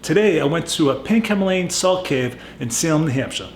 Today I went to a pink Himalayan salt cave in Salem, New Hampshire.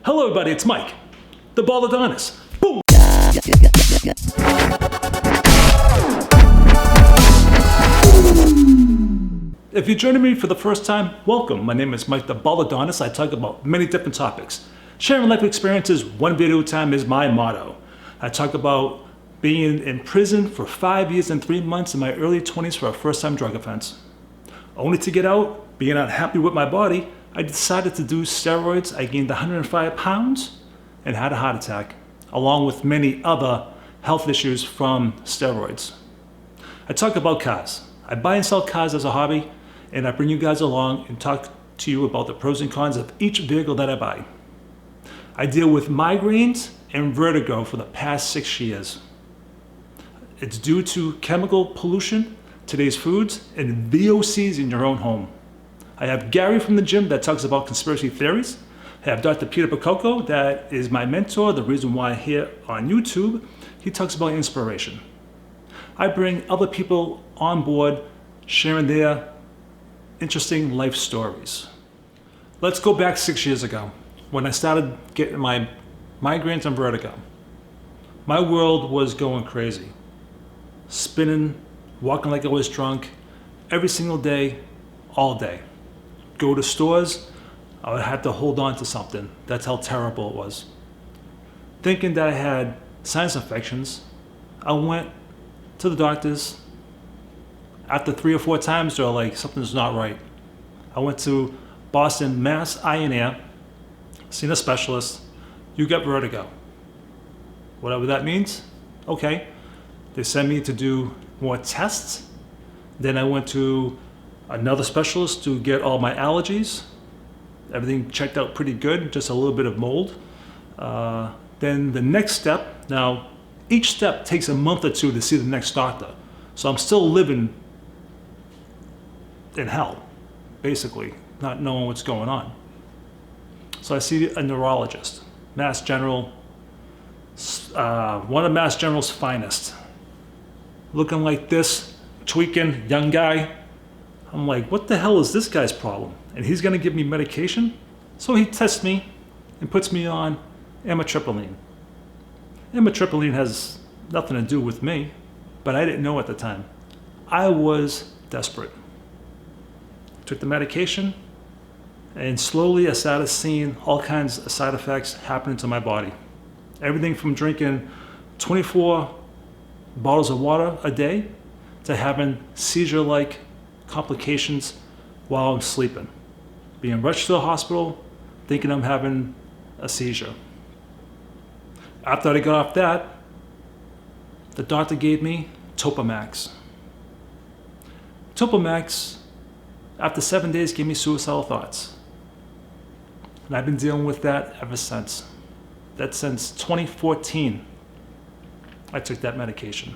Hello everybody, it's Mike, the Baldadonis. Boom! If you're joining me for the first time, welcome. My name is Mike, the Baldadonis. I talk about many different topics. Sharing life experiences one video at a time is my motto. I talk about being in prison for 5 years and 3 months in my early 20s for a first-time drug offense. Only to get out, being unhappy with my body, I decided to do steroids. I gained 105 pounds and had a heart attack, along with many other health issues from steroids. I talk about cars. I buy and sell cars as a hobby, and I bring you guys along and talk to you about the pros and cons of each vehicle that I buy. I deal with migraines and vertigo for the past 6 years. It's due to chemical pollution, today's foods, and VOCs in your own home. I have Gary from the gym that talks about conspiracy theories. I have Dr. Peter Picoco that is my mentor, the reason why here on YouTube, he talks about inspiration. I bring other people on board sharing their interesting life stories. Let's go back 6 years ago when I started getting my migraines and vertigo. My world was going crazy. Spinning, walking like I was drunk, every single day, all day. Go to stores, I would have to hold on to something. That's how terrible it was. Thinking that I had sinus infections, I went to the doctors. After 3 or 4 times, they're like, something's not right. I went to Boston, Mass, Eye and Ear, seen a specialist. You got vertigo. Whatever that means, okay. They sent me to do more tests. Then I went to another specialist to get all my allergies. Everything checked out pretty good, just a little bit of mold. Then the next step, now each step takes a month or 2 to see the next doctor. So I'm still living in hell, basically, not knowing what's going on. So I see a neurologist, Mass General, one of Mass General's finest. Looking like this, tweaking, young guy. I'm like, what the hell is this guy's problem? And he's gonna give me medication? So he tests me and puts me on amitriptyline. Amitriptyline has nothing to do with me, but I didn't know at the time. I was desperate. Took the medication, and slowly I started seeing all kinds of side effects happening to my body. Everything from drinking 24 bottles of water a day to having seizure-like complications while I'm sleeping. Being rushed to the hospital, thinking I'm having a seizure. After I got off that, the doctor gave me Topamax. Topamax, after 7 days, gave me suicidal thoughts. And I've been dealing with that ever since. That's since 2014, I took that medication.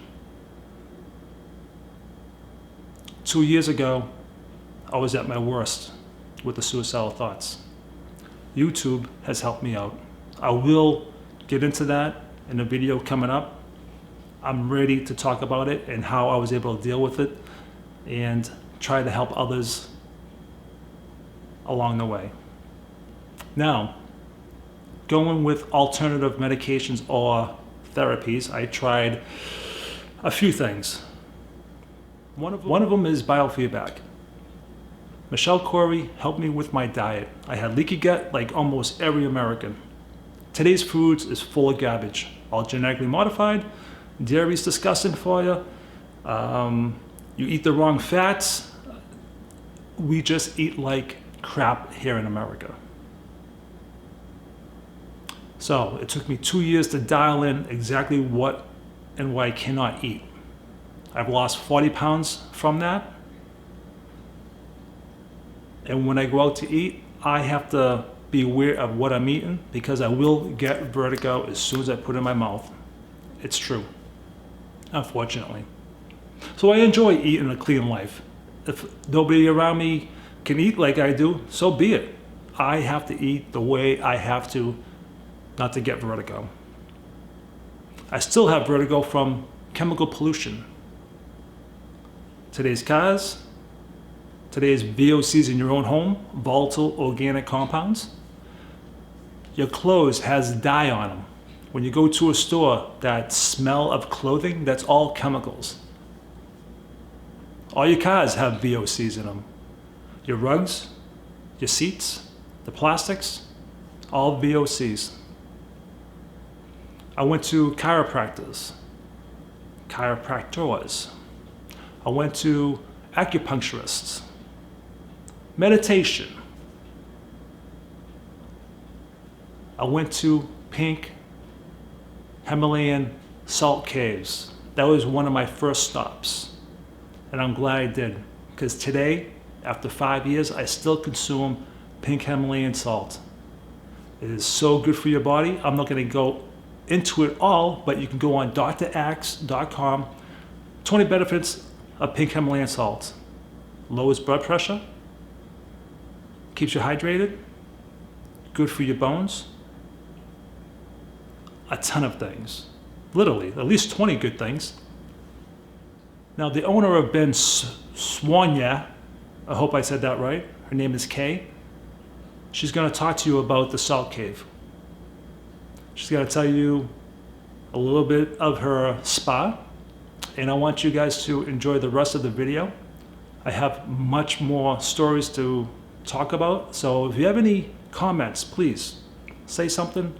2 years ago, I was at my worst with the suicidal thoughts. YouTube has helped me out. I will get into that in a video coming up. I'm ready to talk about it and how I was able to deal with it and try to help others along the way. Now, going with alternative medications or therapies, I tried a few things. One of them is biofeedback. Michelle Corey helped me with my diet. I had leaky gut like almost every American. Today's foods is full of garbage, all genetically modified. Dairy's disgusting for you. You eat the wrong fats. We just eat like crap here in America. So it took me 2 years to dial in exactly what and what I cannot eat. I've lost 40 pounds from that. And when I go out to eat, I have to be aware of what I'm eating because I will get vertigo as soon as I put it in my mouth. It's true, unfortunately. So I enjoy eating a clean life. If nobody around me can eat like I do, so be it. I have to eat the way I have to not to get vertigo. I still have vertigo from chemical pollution. Today's cars, today's VOCs in your own home, volatile organic compounds. Your clothes has dye on them. When you go to a store, that smell of clothing, that's all chemicals. All your cars have VOCs in them. Your rugs, your seats, the plastics, all VOCs. I went to chiropractors. I went to acupuncturists. Meditation. I went to pink Himalayan salt caves. That was one of my first stops. And I'm glad I did, because today, after 5 years, I still consume pink Himalayan salt. It is so good for your body. I'm not going to go into it all, but you can go on drax.com. 20 benefits of pink Himalayan salt. Lowers blood pressure, keeps you hydrated, good for your bones. A ton of things. Literally, at least 20 good things. Now, the owner of Soigne, I hope I said that right. Her name is Kay. She's going to talk to you about the salt cave. She's going to tell you a little bit of her spa, and I want you guys to enjoy the rest of the video. I have much more stories to talk about, so if you have any comments, please say something.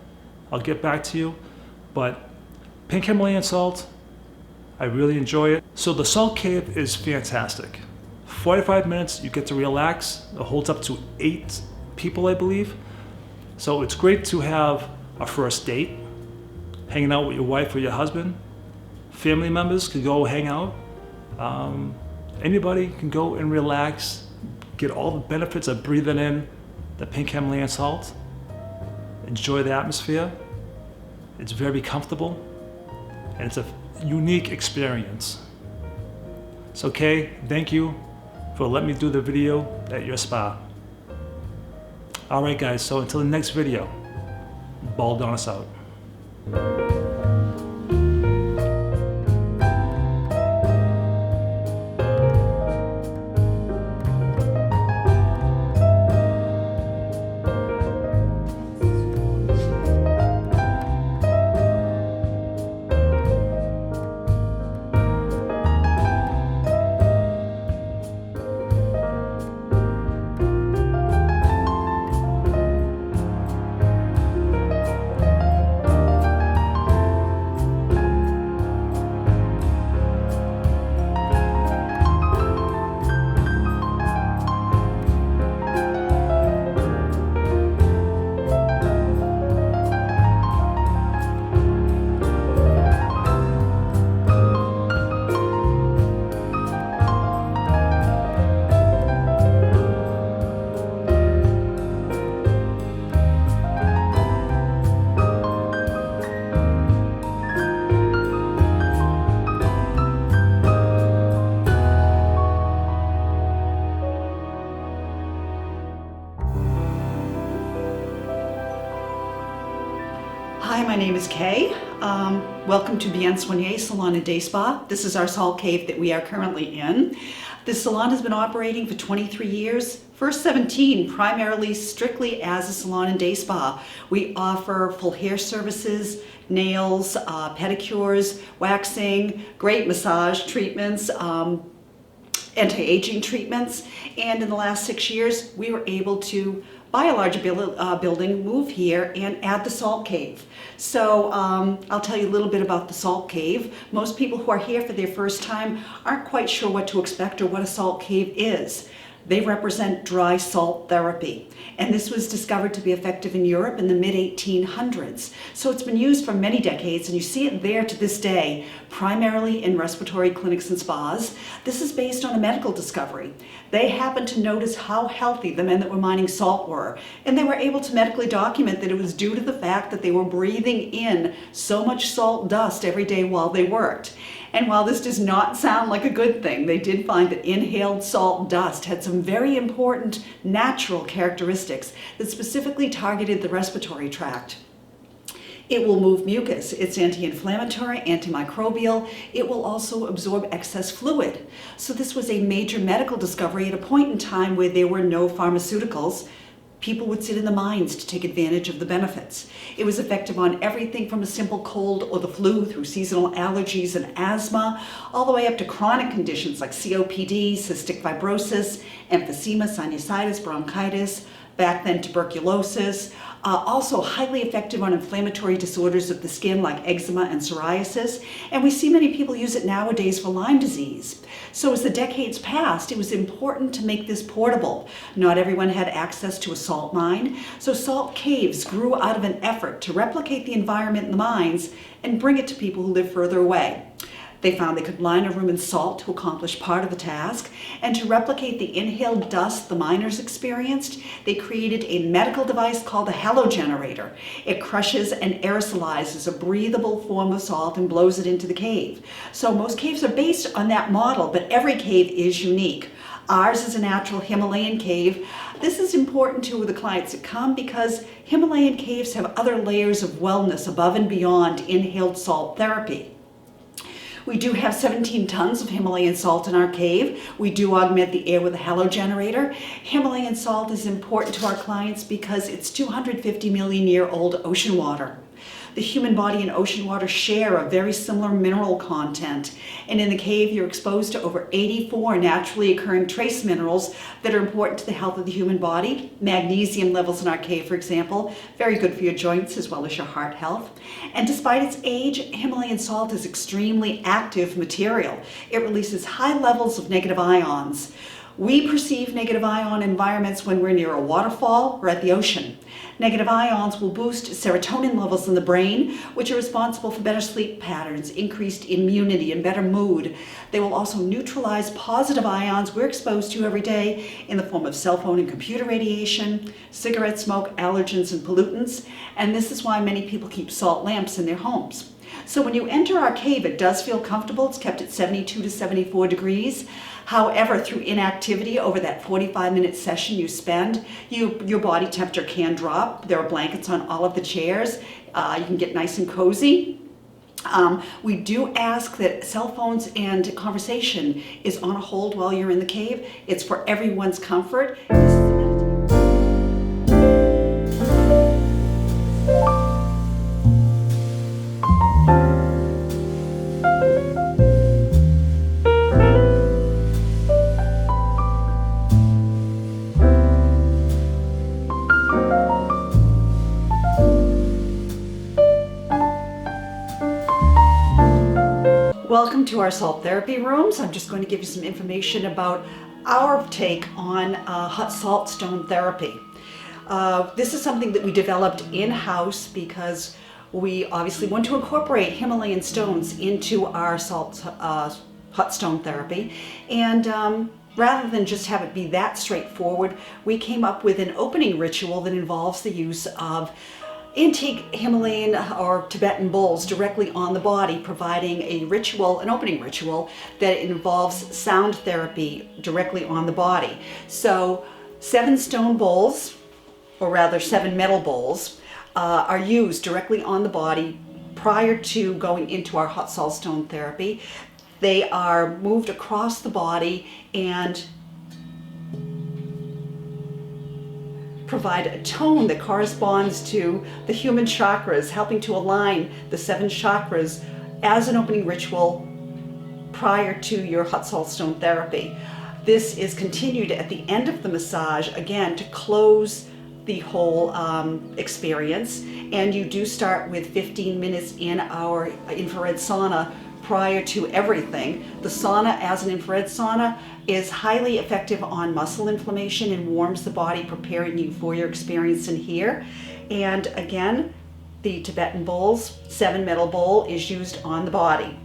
I'll get back to you. But pink Himalayan salt, I really enjoy it. So the salt cave is fantastic. 45 minutes, you get to relax. It holds up to 8 people, I believe. So it's great to have a first date, hanging out with your wife or your husband. Family members can go hang out. Anybody can go and relax, get all the benefits of breathing in the pink Himalayan salt. Enjoy the atmosphere. It's very comfortable, and it's a unique experience. So Kay, thank you for letting me do the video at your spa. All right guys, so until the next video, Baldadonis out. Hi, my name is Kay. Welcome to Bien Soigne Salon and Day Spa. This is our salt cave that we are currently in. This salon has been operating for 23 years, first 17 primarily strictly as a salon and day spa. We offer full hair services, nails, pedicures, waxing, great massage treatments, anti-aging treatments, and in the last 6 years we were able to buy a larger building, move here, and add the salt cave. So I'll tell you a little bit about the salt cave. Most people who are here for their first time aren't quite sure what to expect or what a salt cave is. They represent dry salt therapy, and this was discovered to be effective in Europe in the mid-1800s. So it's been used for many decades, and you see it there to this day, primarily in respiratory clinics and spas. This is based on a medical discovery. They happened to notice how healthy the men that were mining salt were, and they were able to medically document that it was due to the fact that they were breathing in so much salt dust every day while they worked. And while this does not sound like a good thing, they did find that inhaled salt dust had some very important natural characteristics that specifically targeted the respiratory tract. It will move mucus. It's anti-inflammatory, antimicrobial. It will also absorb excess fluid. So this was a major medical discovery at a point in time where there were no pharmaceuticals. People would sit in the mines to take advantage of the benefits. It was effective on everything from a simple cold or the flu through seasonal allergies and asthma, all the way up to chronic conditions like COPD, cystic fibrosis, emphysema, sinusitis, bronchitis, back then tuberculosis. Also highly effective on inflammatory disorders of the skin like eczema and psoriasis. And we see many people use it nowadays for Lyme disease. So as the decades passed, it was important to make this portable. Not everyone had access to a salt mine, so salt caves grew out of an effort to replicate the environment in the mines and bring it to people who live further away. They found they could line a room in salt to accomplish part of the task, and to replicate the inhaled dust the miners experienced, they created a medical device called a halogenerator. It crushes and aerosolizes a breathable form of salt and blows it into the cave. So most caves are based on that model, but every cave is unique. Ours is a natural Himalayan cave. This is important to the clients that come because Himalayan caves have other layers of wellness above and beyond inhaled salt therapy. We do have 17 tons of Himalayan salt in our cave. We do augment the air with a halogenerator. Himalayan salt is important to our clients because it's 250 million year old ocean water. The human body and ocean water share a very similar mineral content. And in the cave, you're exposed to over 84 naturally occurring trace minerals that are important to the health of the human body. Magnesium levels in our cave, for example, very good for your joints as well as your heart health. And despite its age, Himalayan salt is extremely active material. It releases high levels of negative ions. We perceive negative ion environments when we're near a waterfall or at the ocean. Negative ions will boost serotonin levels in the brain, which are responsible for better sleep patterns, increased immunity, and better mood. They will also neutralize positive ions we're exposed to every day in the form of cell phone and computer radiation, cigarette smoke, allergens, and pollutants. And this is why many people keep salt lamps in their homes. So when you enter our cave, it does feel comfortable. It's kept at 72 to 74 degrees. However, through inactivity over that 45-minute session you spend, your body temperature can drop. There are blankets on all of the chairs. You can get nice and cozy. We do ask that cell phones and conversation is on a hold while you're in the cave. It's for everyone's comfort. Welcome to our salt therapy rooms. I'm just going to give you some information about our take on hot salt stone therapy. This is something that we developed in-house because we obviously want to incorporate Himalayan stones into our hot stone therapy. And rather than just have it be that straightforward, we came up with an opening ritual that involves the use of antique Himalayan or Tibetan bowls directly on the body, providing a ritual, an opening ritual that involves sound therapy directly on the body. So 7 stone bowls, or rather 7 metal bowls, are used directly on the body prior to going into our hot salt stone therapy. They are moved across the body and provide a tone that corresponds to the human chakras, helping to align the 7 chakras as an opening ritual prior to your hot salt stone therapy. This is continued at the end of the massage, again, to close the whole experience. And you do start with 15 minutes in our infrared sauna prior to everything. The sauna, as an infrared sauna, is highly effective on muscle inflammation and warms the body, preparing you for your experience in here. And again, the Tibetan bowls, 7 metal bowl, is used on the body.